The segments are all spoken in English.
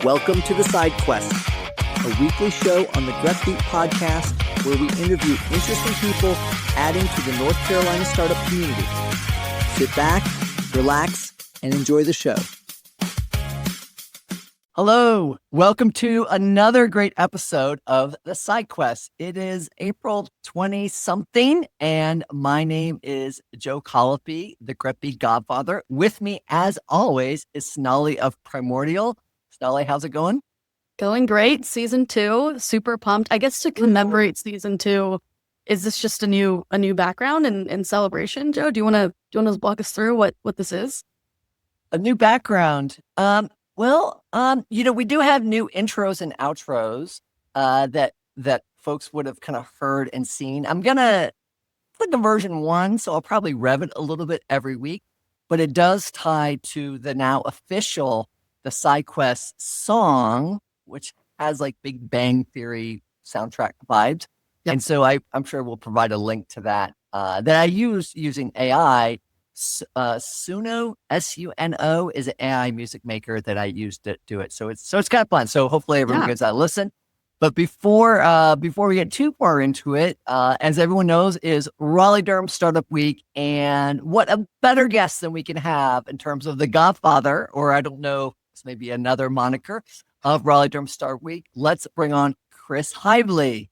Welcome to The Side Quest, a weekly show on the GrepBeat podcast where we interview interesting people adding to the North Carolina startup community. Sit back, relax, and enjoy the show. Hello, welcome to another great episode of The Side Quest. It is April 20-something, and my name is Joe Colopy, the GrepBeat Godfather. With me, as always, is Sonali of Primordial. Sonali, how's it going? Going great. Season 2, super pumped. I guess to commemorate season 2, is this just a new background and celebration? Joe, do you want to walk us through what this is? A new background. We do have new intros and outros that folks would have kind of heard and seen. I'm gonna click on version 1, so I'll probably rev it a little bit every week, but it does tie to the now official The Side Quest song, which has like Big Bang Theory soundtrack vibes. Yep. And so I'm sure we'll provide a link to that that I use using AI. Suno, S-U-N-O, is an AI music maker that I use to do it. So it's kind of fun. So hopefully everyone gives that a listen. But before we get too far into it, as everyone knows, is Raleigh-Durham Startup Week. And what a better guest than we can have in terms of the Godfather, or I don't know, this may be another moniker of Raleigh-Durham Startup Week. Let's bring on Chris Heivly.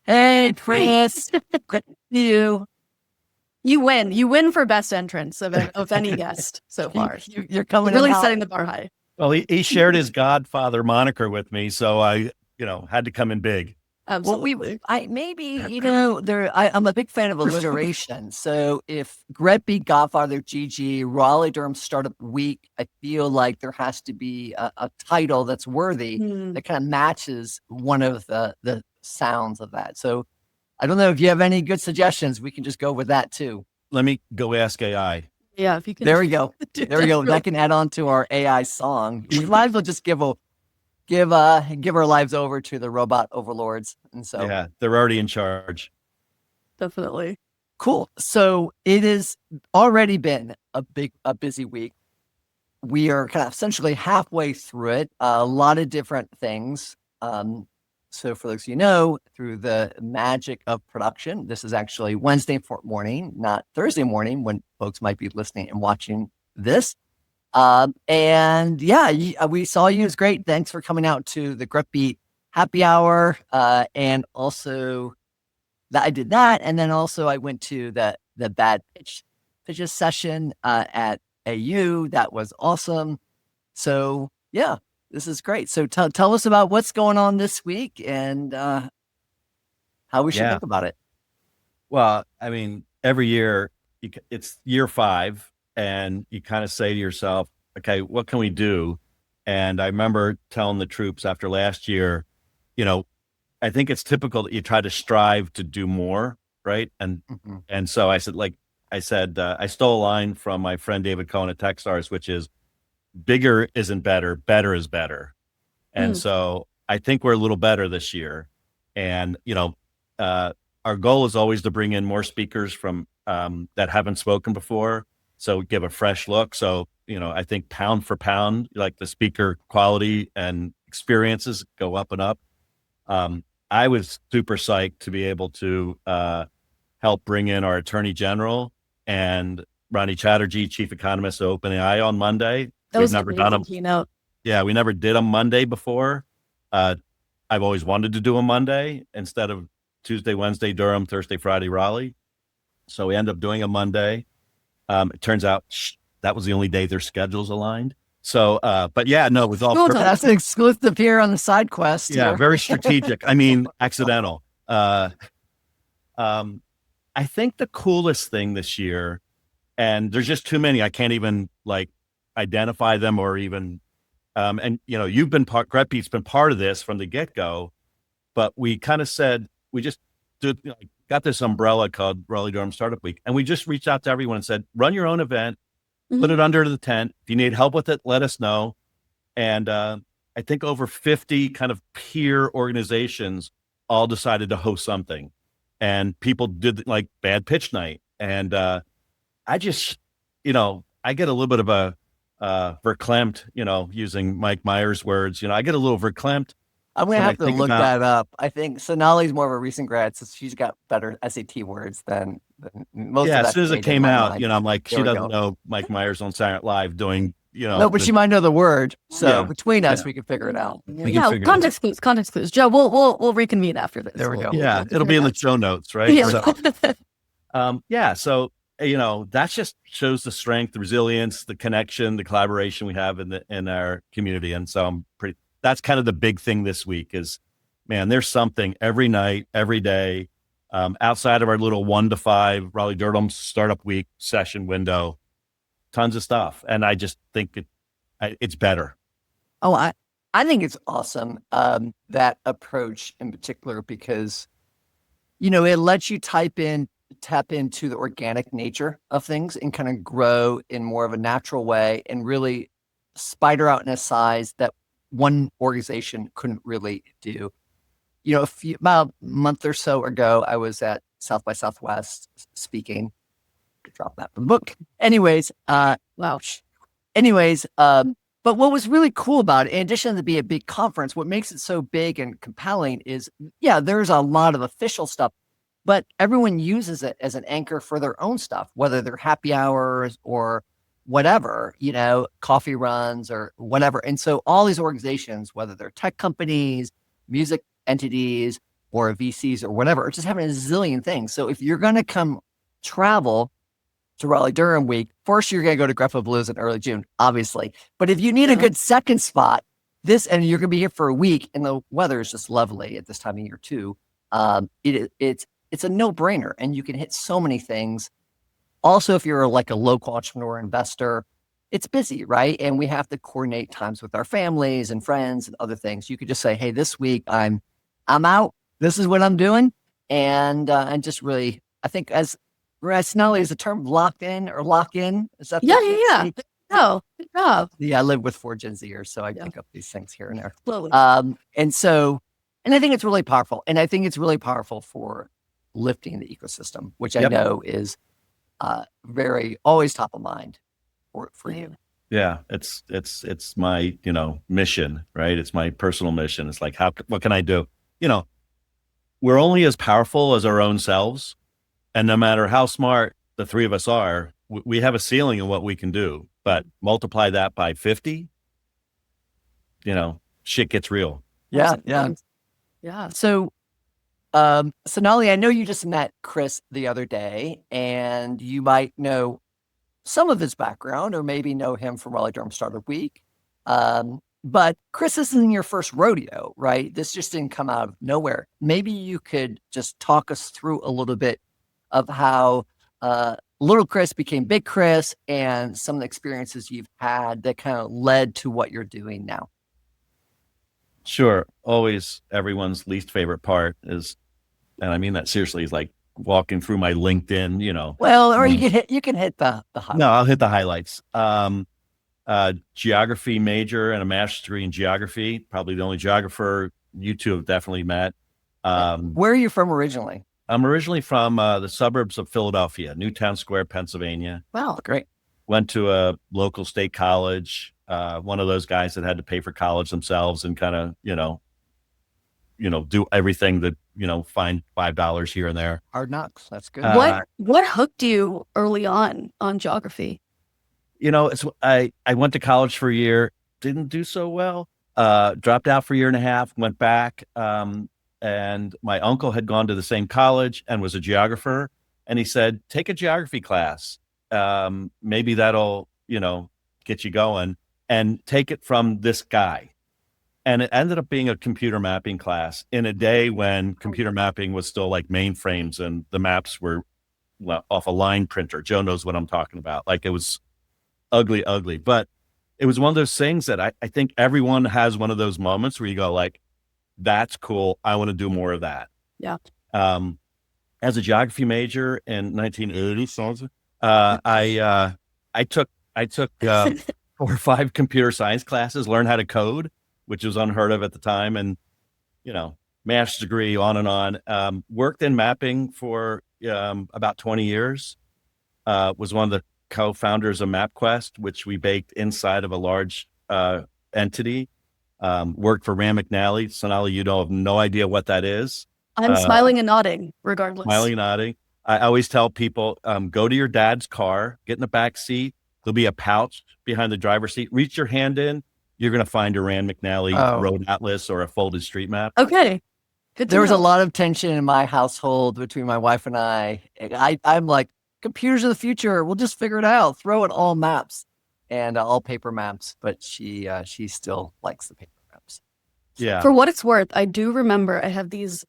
Hey, Chris. Good to see you. You win. You win for best entrance of any guest so far. You're coming really setting the bar high. Well, he shared his Godfather moniker with me, so I, had to come in big. Absolutely. Well, I'm a big fan of alliteration. So if GrepBeat, Godfather, GG, Raleigh-Durham Startup Week, I feel like there has to be a title that's worthy that kind of matches one of the sounds of that. So I don't know if you have any good suggestions. We can just go with that too. Let me go ask AI. Yeah, if you can. There we go. There we go. That can add on to our AI song. We might as well just give our lives over to the robot overlords. And so yeah, they're already in charge. Definitely. Cool. So it has already been a busy week. We are kind of essentially halfway through it. A lot of different things. So for those of you know, through the magic of production, this is actually Wednesday morning, not Thursday morning when folks might be listening and watching this. And yeah, we saw you. It was great. Thanks for coming out to the GrepBeat happy hour. And also I did that. And then also I went to the bad pitches session at AU. That was awesome. So yeah. This is great. So tell us about what's going on this week and how we should think about it. Well, I mean, every year, it's year 5, and you kind of say to yourself, okay, what can we do? And I remember telling the troops after last year, I think it's typical that you try to strive to do more, right? And and so I said, I stole a line from my friend David Cohen at Techstars, which is, bigger isn't better, better is better. And so I think we're a little better this year. And, our goal is always to bring in more speakers from that haven't spoken before. So give a fresh look. So, I think pound for pound, like the speaker quality and experiences go up and up. I was super psyched to be able to help bring in our Attorney General and Ronnie Chatterjee, Chief Economist of OpenAI on Monday. We've never done them. Keynote. Yeah, we never did a Monday before. I've always wanted to do a Monday instead of Tuesday, Wednesday, Durham, Thursday, Friday, Raleigh. So we ended up doing a Monday. It turns out that was the only day their schedules aligned. So, but yeah, no, it was all perfect. That's an exclusive here on the Side Quest. Yeah, here. Very strategic. I mean, accidental. I think the coolest thing this year, and there's just too many, I can't even identify them or even, you've been GrepBeat's been part of this from the get-go, but we kind of said, we just got this umbrella called Raleigh-Durham Startup Week. And we just reached out to everyone and said, run your own event, put it under the tent. If you need help with it, let us know. And I think over 50 kind of peer organizations all decided to host something. And people did bad pitch night. And I just, I get a little bit of a verklempt, using Mike Myers' words. I get a little verklempt. I'm going to when I have to think look about- that up. I think Sonali's more of a recent grad, so she's got better SAT words than most Yeah, of that. as soon as it stayed in came my out, mind. I'm like, she There we doesn't go. know Mike Myers on Saturday Night Live doing, No, but the- she might know the word. So Yeah. between us, Yeah. we can figure it out. We can Yeah, figure it context clues. Joe, we'll reconvene after this. There we go. Yeah, it'll be in the show notes, right? Yeah. So, that just shows the strength, the resilience, the connection, the collaboration we have in our community. And so that's kind of the big thing this week is, man, there's something every night, every day, outside of our little 1 to 5 Raleigh-Durham Startup Week session window, tons of stuff. And I just think it's better. Oh, I think it's awesome, that approach in particular, because, it lets you tap into the organic nature of things and kind of grow in more of a natural way and really spider out in a size that one organization couldn't really do. About a month or so ago, I was at South by Southwest speaking. Drop that from the book. Anyways, Wow. but what was really cool about it, in addition to be a big conference, what makes it so big and compelling is, there's a lot of official stuff, but everyone uses it as an anchor for their own stuff, whether they're happy hours or whatever, coffee runs or whatever. And so all these organizations, whether they're tech companies, music entities, or VCs or whatever, are just having a zillion things. So if you're going to come travel to Raleigh-Durham week, first you're going to go to Greppa Blues in early June, obviously. But if you need a good second spot, and you're going to be here for a week, and the weather is just lovely at this time of year too, it's a no-brainer, and you can hit so many things. Also, if you're like a local entrepreneur investor, it's busy, right? And we have to coordinate times with our families and friends and other things. You could just say, hey, this week I'm out. This is what I'm doing. And just really, I think as Sonali is the term lock in. Is that? Yeah. Oh, good job. Yeah, I live with 4 Gen Zers, so I pick up these things here and there. Slowly. And I think it's really powerful. And I think it's really powerful for lifting the ecosystem, which I know is very always top of mind for you. Yeah, it's my, mission, right? It's my personal mission. It's like, what can I do? We're only as powerful as our own selves. And no matter how smart the 3 of us are, we have a ceiling of what we can do, but multiply that by 50, shit gets real. Yeah. Yeah. So, Sonali, I know you just met Chris the other day, and you might know some of his background, or maybe know him from Raleigh-Durham Startup Week. But Chris, this isn't your first rodeo, right? This just didn't come out of nowhere. Maybe you could just talk us through a little bit of how little Chris became big Chris and some of the experiences you've had that kind of led to what you're doing now. Sure. Always everyone's least favorite part is, and I mean that seriously, is like walking through my LinkedIn, Well, or you can hit the highlights. No, I'll hit the highlights. Geography major and a master's degree in geography. Probably the only geographer you two have definitely met. Where are you from originally? I'm originally from the suburbs of Philadelphia, Newtown Square, Pennsylvania. Wow, great. Went to a local state college. One of those guys that had to pay for college themselves and kind of, do everything that, find $5 here and there. Hard knocks. That's good. What hooked you early on geography? I went to college for a year, didn't do so well, dropped out for a year and a half, went back. And my uncle had gone to the same college and was a geographer. And he said, take a geography class. Maybe that'll, get you going, and take it from this guy. And it ended up being a computer mapping class in a day when computer mapping was still like mainframes and the maps were off a line printer. Joe knows what I'm talking about. Like, it was ugly, but it was one of those things that I think everyone has one of those moments where you go like, that's cool. I want to do more of that. Yeah. As a geography major in 1980, I took 4 or 5 computer science classes, learned how to code, which was unheard of at the time. And, master's degree on and on, worked in mapping for about 20 years, was one of the co-founders of MapQuest, which we baked inside of a large entity. Worked for Rand McNally. Sonali, you don't have no idea what that is. I'm smiling and nodding regardless. Smiling and nodding. I always tell people, go to your dad's car, get in the back seat. There'll be a pouch behind the driver's seat. Reach your hand in. You're going to find a Rand McNally road atlas or a folded street map. Okay. There was a lot of tension in my household between my wife and I. I'm like, computers of the future. We'll just figure it out. Throw it all maps and all paper maps. But she still likes the paper maps. Yeah. For what it's worth, I do remember I have these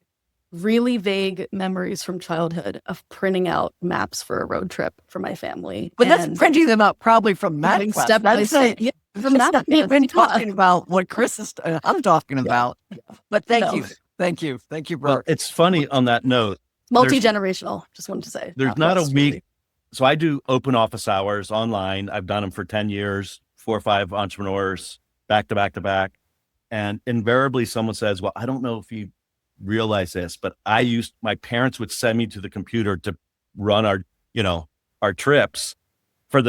really vague memories from childhood of printing out maps for a road trip for my family. But that's printing them out probably from MapQuest. Step by step. Yeah, from That's not even talking about what Chris is I'm talking about. But thank you, bro. Well, it's funny on that note. Multi-generational, just wanted to say. There's not a week. So I do open office hours online. I've done them for 10 years, 4 or 5 entrepreneurs, back to back to back. And invariably someone says, well, I don't know if you realize this, but my parents would send me to the computer to run our trips for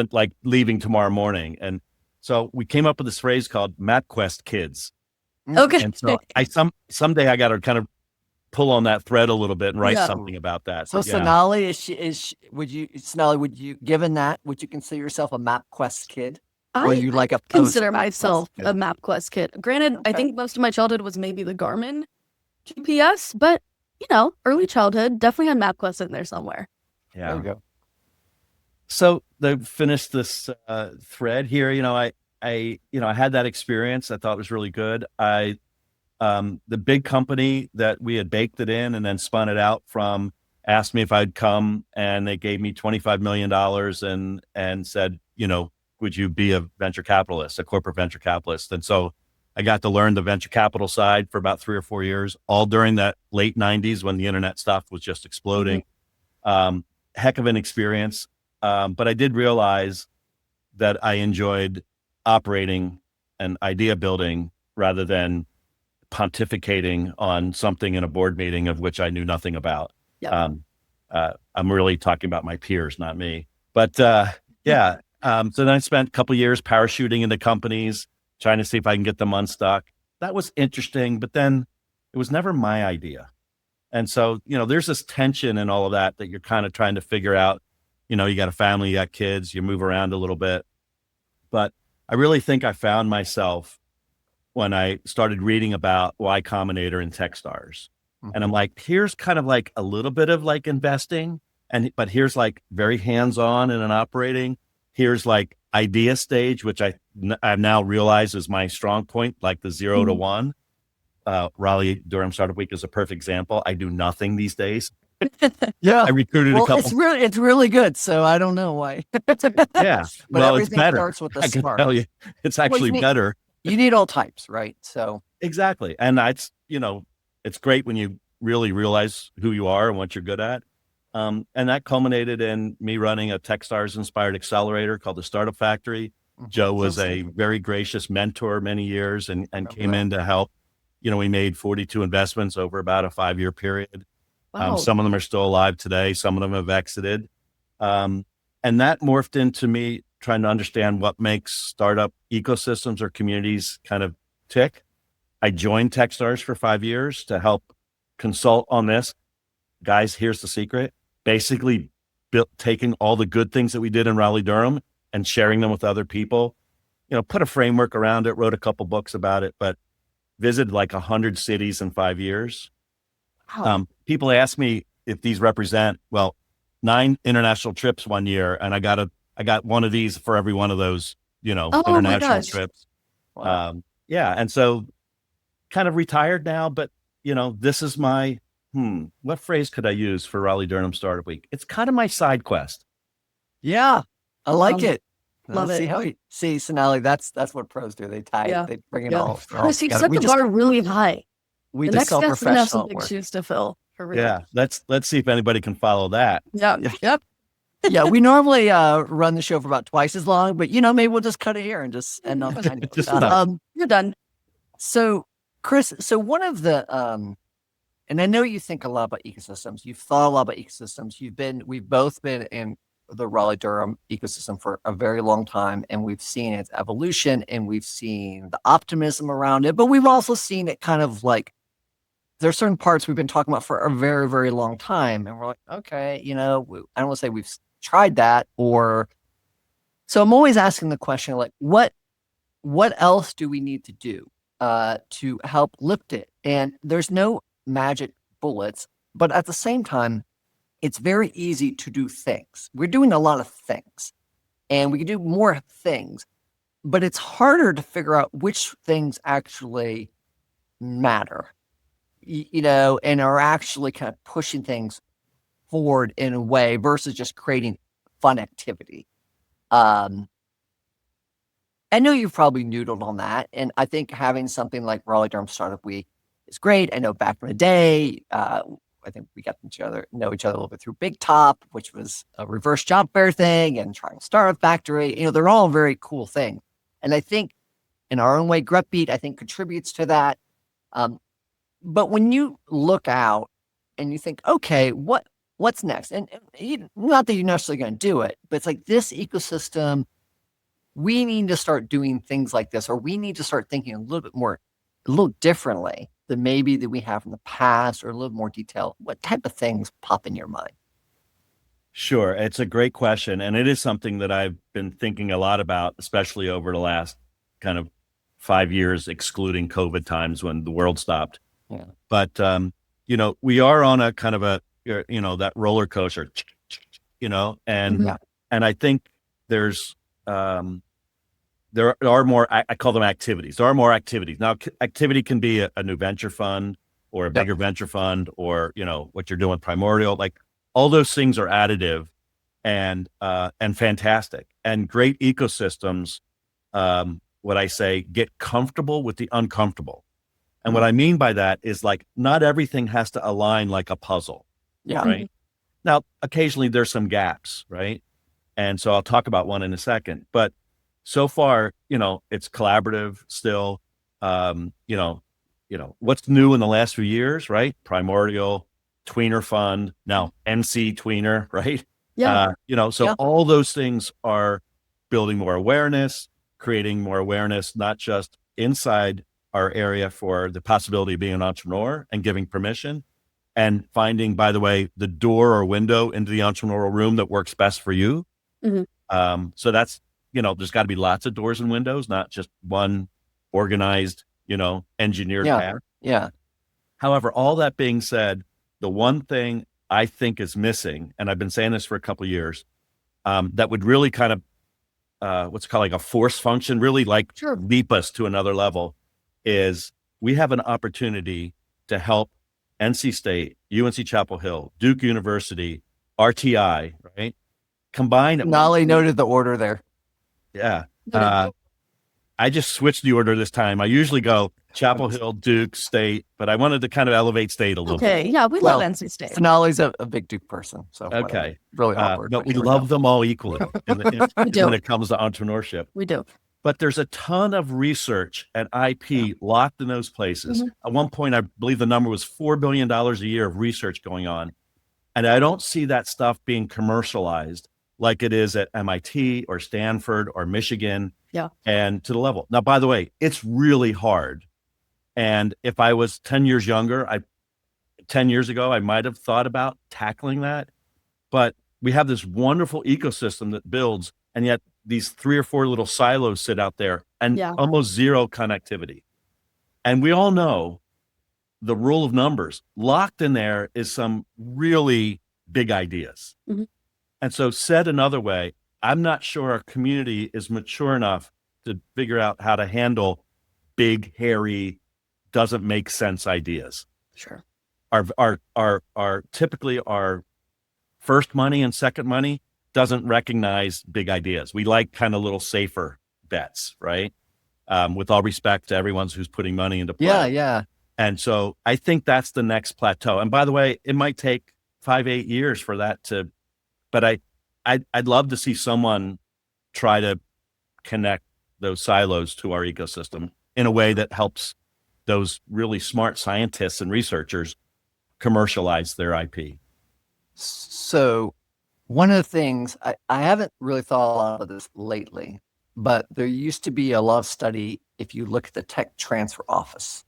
leaving tomorrow morning. And so we came up with this phrase called MapQuest Kids. Okay. And so someday I got to kind of pull on that thread a little bit and write something about that. So Sonali, would you consider yourself a MapQuest kid? Or you like a consider myself a MapQuest kid. Granted, I think most of my childhood was maybe the Garmin GPS, but early childhood definitely had MapQuest in there somewhere. Yeah. There we go. So to finish this thread here, I had that experience. I thought it was really good. The big company that we had baked it in and then spun it out from asked me if I'd come, and they gave me $25 million and said, would you be a venture capitalist, a corporate venture capitalist? And so I got to learn the venture capital side for about 3 or 4 years, all during that late 90s when the internet stuff was just exploding. Heck of an experience. But I did realize that I enjoyed operating and idea building rather than pontificating on something in a board meeting of which I knew nothing about. Yep. I'm really talking about my peers, not me. But yeah. So then I spent a couple years parachuting into companies, trying to see if I can get them unstuck. That was interesting, but then it was never my idea. And so, there's this tension and all of that you're kind of trying to figure out. You got a family, you got kids, you move around a little bit. But I really think I found myself when I started reading about Y Combinator and Techstars. And I'm like, here's kind of like a little bit of like investing, but here's like very hands-on in an operating. Here's like idea stage, which I've now realized is my strong point, like the 0 to 1. Raleigh-Durham Startup Week is a perfect example. I do nothing these days. Yeah. I recruited a couple. It's really good. So I don't know why. Yeah. But well, it's better. Starts with I can tell you, it's actually better. You need all types, right? So exactly. And it's great when you really realize who you are and what you're good at. And that culminated in me running a Techstars inspired accelerator called the Startup Factory. Joe was a very gracious mentor many years and came in to help. We made 42 investments over about a 5-year period. Wow. Some of them are still alive today. Some of them have exited. And that morphed into me trying to understand what makes startup ecosystems or communities kind of tick. I joined Techstars for 5 years to help consult on this. Guys, here's the secret. Basically taking all the good things that we did in Raleigh-Durham and sharing them with other people, put a framework around it, wrote a couple books about it, but visited like 100 cities in 5 years. Wow. People ask me if these represent, 9 international trips 1 year. And I got one of these for every one of those, international trips. Wow. And so kind of retired now, but this is my, what phrase could I use for Raleigh-Durham Startup Week? It's kind of my side quest. Yeah, I like it. Love it. See, Sonali, that's what pros do. They they bring it all. Chris, you set the bar really high. We The just next guest has some professional big work. shoes to fill. For real. Yeah, let's see if anybody can follow that. Yeah. Yep. Yeah, we normally run the show for about twice as long, but maybe we'll just cut it here and just end on Just enough. You're done. So Chris, one of the and I know you think a lot about ecosystems. You've thought a lot about ecosystems. We've both been in the Raleigh-Durham ecosystem for a very long time, and we've seen its evolution, and we've seen the optimism around it, but we've also seen it kind of like, there's certain parts we've been talking about for a very, very long time, and we're like, okay, I don't want to say we've tried that, or so I'm always asking the question, like, what else do we need to do to help lift it? And there's no magic bullets, but at the same time, it's very easy to do things. We're doing a lot of things, and we can do more things, but it's harder to figure out which things actually matter, and are actually kind of pushing things forward in a way versus just creating fun activity. I know you've probably noodled on that, and I think having something like Raleigh-Durham Startup Week is great. I know back in the day, I think we got to know each other a little bit through Big Top, which was a reverse job fair thing, and Triangle Startup Factory. They're all very cool things. And I think in our own way, GrepBeat, I think, contributes to that. But when you look out and you think, okay, what's next? And not that you're necessarily going to do it, but it's like this ecosystem, we need to start doing things like this, or we need to start thinking a little differently than maybe that we have in the past, or a little more detail. What type of things pop in your mind? Sure. It's a great question. And it is something that I've been thinking a lot about, especially over the last kind of 5 years, excluding COVID times when the world stopped. Yeah. But, we are on a kind of that roller coaster, and Yeah. I think there's, there are more, I call them activities. There are more activities. Now, activity can be a new venture fund or a bigger venture fund, or, what you're doing Primordial, like all those things are additive and fantastic, and great ecosystems. What I say, get comfortable with the uncomfortable. And what I mean by that is, like, not everything has to align like a puzzle. Yeah. Right. Now, occasionally there's some gaps. Right. And so I'll talk about one in a second, but so far, it's collaborative still. What's new in the last few years, right? Primordial, Tweener Fund, now NC Tweener, right? Yeah. All those things are building more awareness, creating more awareness, not just inside our area for the possibility of being an entrepreneur and giving permission, and finding, by the way, the door or window into the entrepreneurial room that works best for you. Mm-hmm. So that's, there's got to be lots of doors and windows, not just one organized, engineered path. Yeah. However, all that being said, the one thing I think is missing, and I've been saying this for a couple of years, that would really kind of, what's called like a force function, really like leap us to another level, is we have an opportunity to help NC State, UNC Chapel Hill, Duke University, RTI, right? Combine. Sonali noted the order there. Yeah. I just switched the order this time. I usually go Chapel Hill, Duke, State, but I wanted to kind of elevate State a little bit. Okay. Yeah, we love NC State. Sonali's a big Duke person. So okay. Really awkward. No, we love them all equally when it comes to entrepreneurship. We do. But there's a ton of research and IP locked in those places. At one point, I believe the number was $4 billion a year of research going on. And I don't see that stuff being commercialized like it is at MIT or Stanford or Michigan. Yeah. And to the level. Now, by the way, it's really hard. And if I was 10 years younger, 10 years ago, I might have thought about tackling that. But we have this wonderful ecosystem that builds, and yet these 3 or 4 little silos sit out there and almost zero connectivity. And we all know the rule of numbers. Locked in there is some really big ideas. Mm-hmm. And so, said another way, I'm not sure our community is mature enough to figure out how to handle big, hairy, doesn't make sense ideas. Sure. Our typically our first money and second money doesn't recognize big ideas. We like kind of little safer bets, right? With all respect to everyone who's putting money into play. Yeah. And so I think that's the next plateau. And by the way, it might take 5-8 years for that to, but I'd love to see someone try to connect those silos to our ecosystem in a way that helps those really smart scientists and researchers commercialize their IP. So One of the things I haven't really thought a lot of this lately, but there used to be a lot of study if you look at the tech transfer office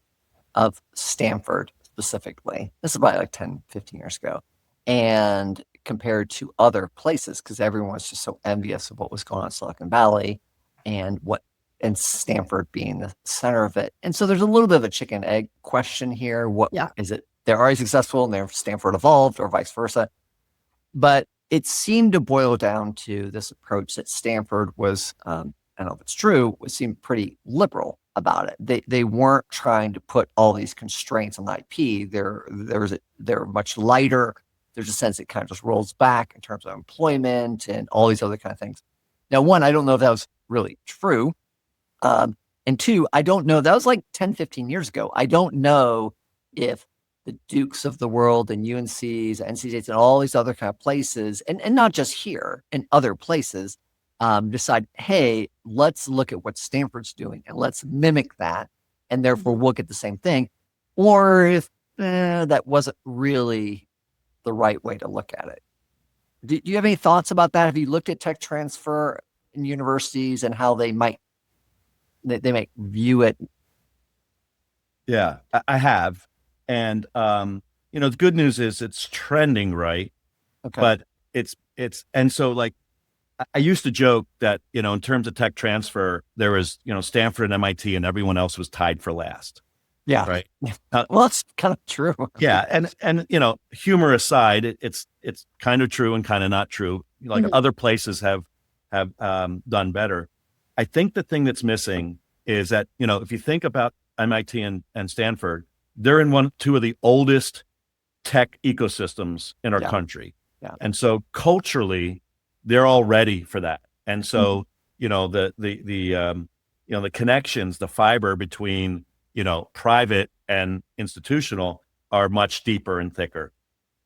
of Stanford specifically. This is about like 10, 15 years ago. And compared to other places, because everyone was just so envious of what was going on in Silicon Valley and Stanford being the center of it. And so there's a little bit of a chicken egg question here. What is it? They're already successful and they're Stanford evolved or vice versa. But it seemed to boil down to this approach that Stanford was, I don't know if it's true, seemed pretty liberal about it. They weren't trying to put all these constraints on IP. They're much lighter. There's a sense it kind of just rolls back in terms of employment and all these other kind of things. Now, one, I don't know if that was really true. And two, I don't know. That was like 10, 15 years ago. I don't know if the Dukes of the world and UNCs, NC States, and all these other kind of places, and not just here, in other places, decide, hey, let's look at what Stanford's doing and let's mimic that, and therefore we'll get the same thing. Or if that wasn't really the right way to look at it. Do you have any thoughts about that? Have you looked at tech transfer in universities and how they might view it? Yeah, I have. And, the good news is it's trending right. Okay. But and so like, I used to joke that, in terms of tech transfer, there was, Stanford and MIT and everyone else was tied for last. Yeah. Right. Well, it's kind of true. Yeah. And, humor aside, it's kind of true and kind of not true. Like other places have done better. I think the thing that's missing is that, if you think about MIT and Stanford, they're in two of the oldest tech ecosystems in our country. Yeah. And so culturally, they're all ready for that. And so, the connections, the fiber between, private and institutional are much deeper and thicker.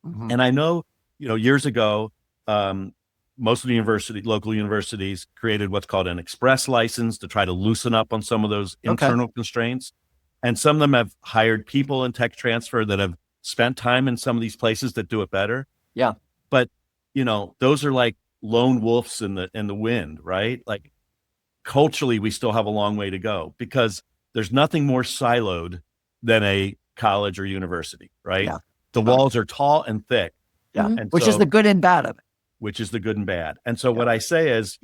Mm-hmm. And I know, years ago, most of the local universities created what's called an express license to try to loosen up on some of those internal constraints. And some of them have hired people in tech transfer that have spent time in some of these places that do it better. Yeah. But, those are like lone wolves in the wind, right? Like culturally, we still have a long way to go because there's nothing more siloed than a college or university, right? Yeah. The walls are tall and thick. Yeah. And which is the good and bad of it. Which is the good and bad. And so what I say is,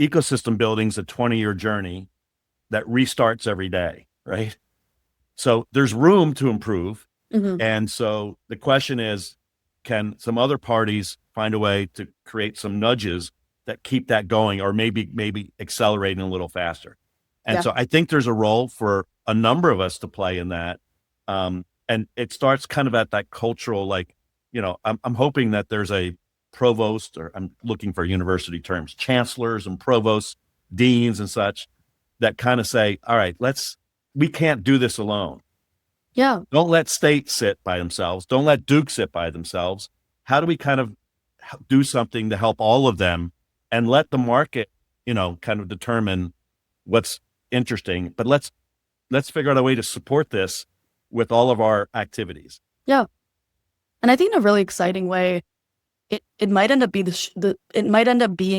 ecosystem building's a 20-year journey that restarts every day, right? So there's room to improve. Mm-hmm. And so the question is, can some other parties find a way to create some nudges that keep that going or maybe accelerating a little faster? And so I think there's a role for a number of us to play in that. And it starts kind of at that cultural, I'm hoping that there's a provost, or I'm looking for university terms, chancellors and provosts, deans and such, that kind of say, all right, we can't do this alone. Yeah. Don't let state sit by themselves. Don't let Duke sit by themselves. How do we kind of do something to help all of them and let the market, kind of determine what's interesting, but let's figure out a way to support this with all of our activities. Yeah. And I think in a really exciting way, it might end up being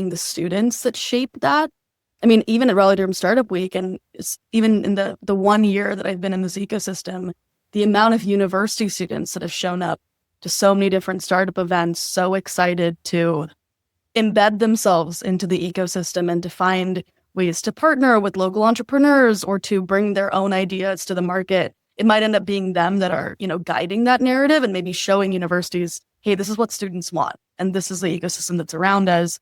the students that shape that. I mean, even at Raleigh-Durham Startup Week, and even in the 1 year that I've been in this ecosystem, the amount of university students that have shown up to so many different startup events, so excited to embed themselves into the ecosystem and to find ways to partner with local entrepreneurs or to bring their own ideas to the market. It might end up being them that are, guiding that narrative and maybe showing universities, hey, this is what students want. And this is the ecosystem that's around us.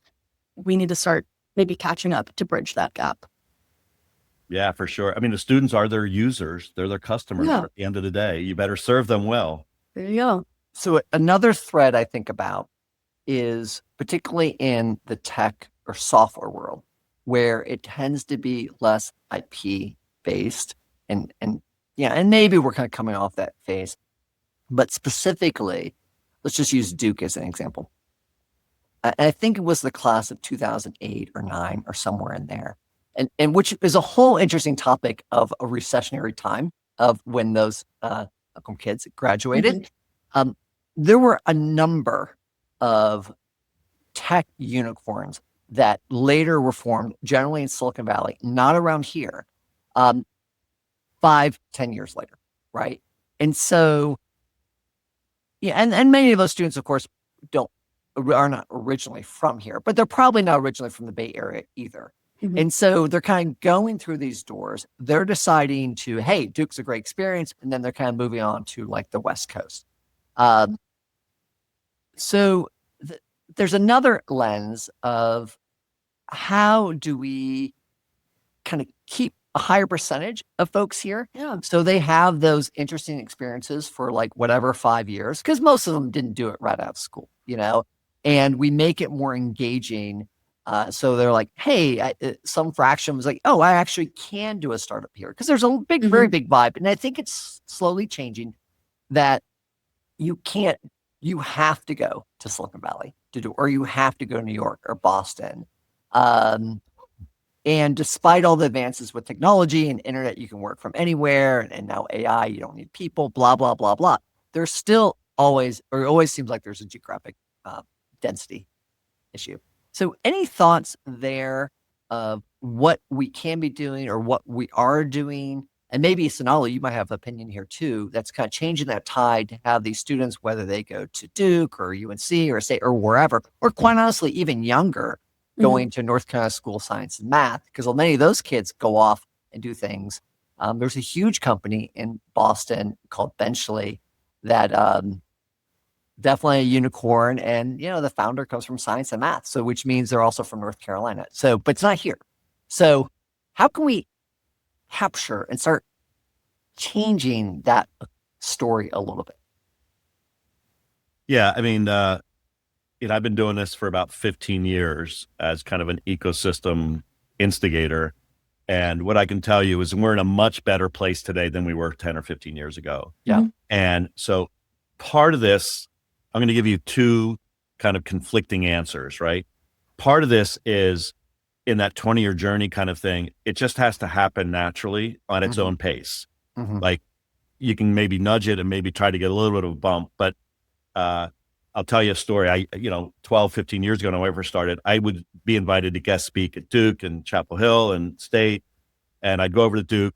We need to start maybe catching up to bridge that gap. Yeah, for sure. I mean, the students are their users. They're their customers at the end of the day. You better serve them well. There you go. So another thread I think about is particularly in the tech or software world, where it tends to be less IP based and maybe we're kind of coming off that phase. But specifically, let's just use Duke as an example. I think it was the class of 2008 or 9 or somewhere in there. And which is a whole interesting topic of a recessionary time of when those kids graduated. Mm-hmm. there were a number of tech unicorns that later were formed, generally in Silicon Valley, not around here, 5-10 years later, right? And so, yeah, and many of those students, of course, are not originally from here, but they're probably not originally from the Bay Area either. Mhm. And so they're kind of going through these doors. They're deciding to, hey, Duke's a great experience, and then they're kind of moving on to like the West Coast. So there's another lens of how do we kind of keep a higher percentage of folks here? Yeah. So they have those interesting experiences for like whatever 5 years, because most of them didn't do it right out of school, and we make it more engaging. So they're like, hey, some fraction was like, oh, I actually can do a startup here, because there's a big, very big vibe. And I think it's slowly changing that you have to go to Silicon Valley to do, or you have to go to New York or Boston. And despite all the advances with technology and internet, you can work from anywhere, and now AI, you don't need people, blah, blah, blah, blah. There's still always seems like there's a geographic density issue. So any thoughts there of what we can be doing or what we are doing? And maybe Sonali, you might have an opinion here too, that's kind of changing that tide to have these students, whether they go to Duke or UNC or State or wherever, or quite honestly, even younger, going to North Carolina School of Science and Math, because many of those kids go off and do things. There's a huge company in Boston called Benchly that definitely a unicorn, and the founder comes from science and math, so which means they're also from North Carolina. So, but it's not here. So, how can we capture and start changing that story a little bit? Yeah, I mean, I've been doing this for about 15 years as kind of an ecosystem instigator. And what I can tell you is we're in a much better place today than we were 10 or 15 years ago. Yeah. And so part of this, I'm going to give you two kind of conflicting answers, right? Part of this is in that 20-year journey kind of thing. It just has to happen naturally on its own pace. Like you can maybe nudge it and maybe try to get a little bit of a bump, but, I'll tell you a story. 12, 15 years ago, when I first started, I would be invited to guest speak at Duke and Chapel Hill and State. And I'd go over to Duke.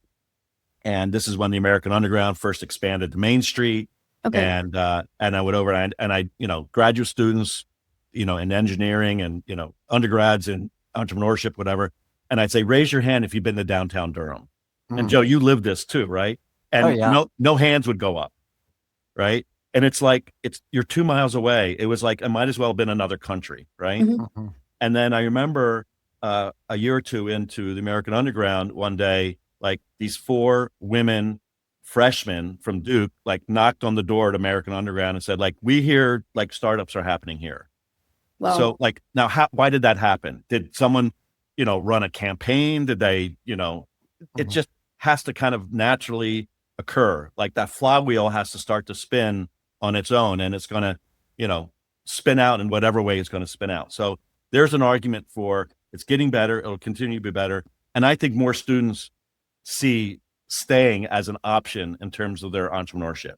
And this is when the American Underground first expanded to Main Street. Okay. And I went over and I, graduate students, in engineering and, undergrads in entrepreneurship, whatever. And I'd say, raise your hand if you've been to downtown Durham. And Joe, you lived this too, right? And no hands would go up. Right. And it's like, you're 2 miles away. It was like, it might as well have been another country. Right. And then I remember a year or two into the American Underground, one day, like these 4 women freshmen from Duke, like knocked on the door at American Underground and said, like, we hear like startups are happening here. Wow. So like, now why did that happen? Did someone, run a campaign? Did they, it just has to kind of naturally occur. Like that flywheel has to start to spin on its own, and it's going to, spin out in whatever way it's going to spin out. So there's an argument for it's getting better. It'll continue to be better. And I think more students see staying as an option in terms of their entrepreneurship,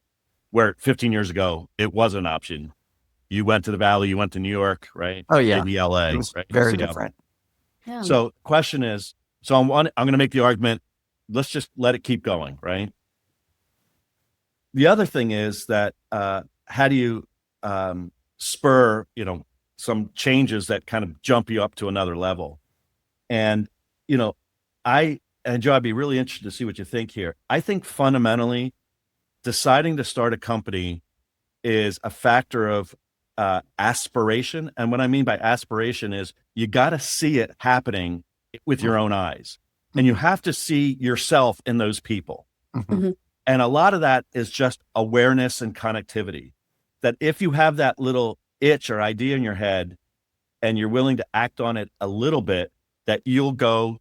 where 15 years ago, it was an option. You went to the Valley, you went to New York, right? Oh yeah. Maybe LA, It was right? very Seattle. different. Yeah. So question is, I'm going to make the argument, let's just let it keep going, right? The other thing is that how do you spur, some changes that kind of jump you up to another level? And, Joe, I'd be really interested to see what you think here. I think fundamentally deciding to start a company is a factor of aspiration. And what I mean by aspiration is you got to see it happening with your own eyes. And you have to see yourself in those people. And a lot of that is just awareness and connectivity. That if you have that little itch or idea in your head and you're willing to act on it a little bit, that you'll go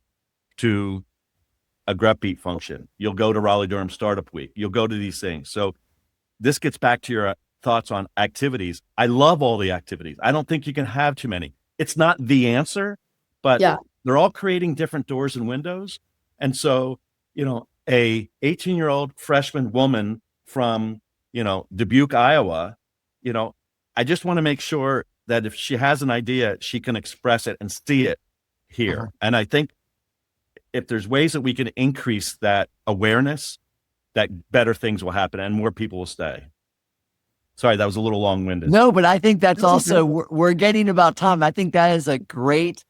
to a GrepBeat function. You'll go to Raleigh-Durham Startup Week. You'll go to these things. So this gets back to your thoughts on activities. I love all the activities. I don't think you can have too many. It's not the answer, but they're all creating different doors and windows. And so, a 18-year-old freshman woman from, Dubuque, Iowa, I just want to make sure that if she has an idea, she can express it and see it here. Uh-huh. And I think if there's ways that we can increase that awareness, that better things will happen and more people will stay. Sorry, that was a little long-winded. No, but I think that's also, we're getting about time. I think that is a great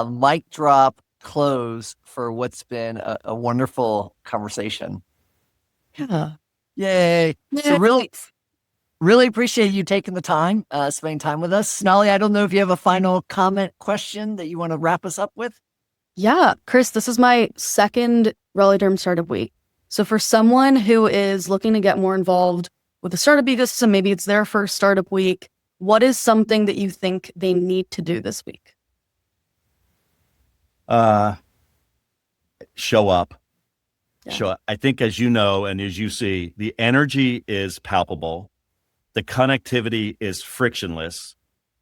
mic drop close for what's been a wonderful conversation. Yeah. Yay. So really appreciate you taking the time, spending time with us. Sonali, I don't know if you have a final comment question that you want to wrap us up with. Yeah, Chris, this is my second Raleigh-Durham Startup Week. So for someone who is looking to get more involved with the startup ecosystem, maybe it's their first startup week, what is something that you think they need to do this week? Show up. Yeah. Show up. I think, as you know, and as you see, the energy is palpable. The connectivity is frictionless.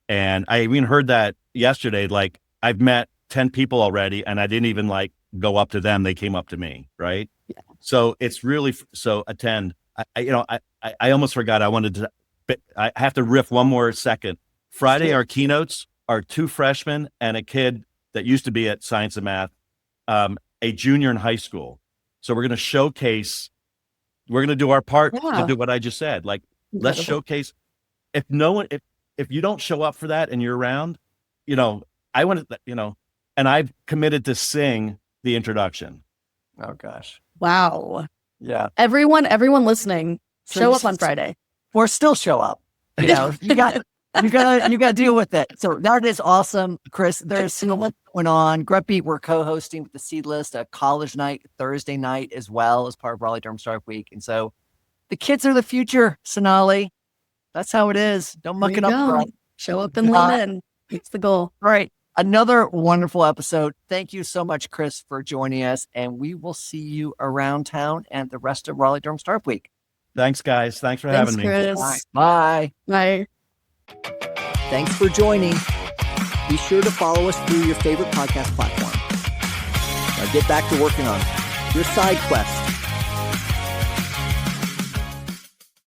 And I even heard that yesterday, like I've met 10 people already and I didn't even go up to them. They came up to me. Right. Yeah. So it's really, so attend. I almost forgot. I have to riff one more second. Friday, our keynotes are 2 freshmen and a kid that used to be at Science and Math, a junior in high school. So we're going to showcase, we're going to do our part to do what I just said. Let's showcase. If you don't show up for that and you're around, I want to, and I've committed to sing the introduction. Oh gosh. Wow. Yeah. Everyone listening, show up on Friday. Or still show up. You got to deal with it. So that is awesome, Chris. There's so much going on. GrepBeat, we're co-hosting with the Seed List a college night Thursday night as well as part of Raleigh-Durham Startup Week. And so the kids are the future, Sonali. That's how it is. Don't muck it up. Right? Show up and lean in. It's the goal. All right. Another wonderful episode. Thank you so much, Chris, for joining us. And we will see you around town and the rest of Raleigh-Durham Startup Week. Thanks, guys. Thanks for having me. Chris. Bye. Bye. Thanks for joining. Be sure to follow us through your favorite podcast platform. Now get back to working on your side quest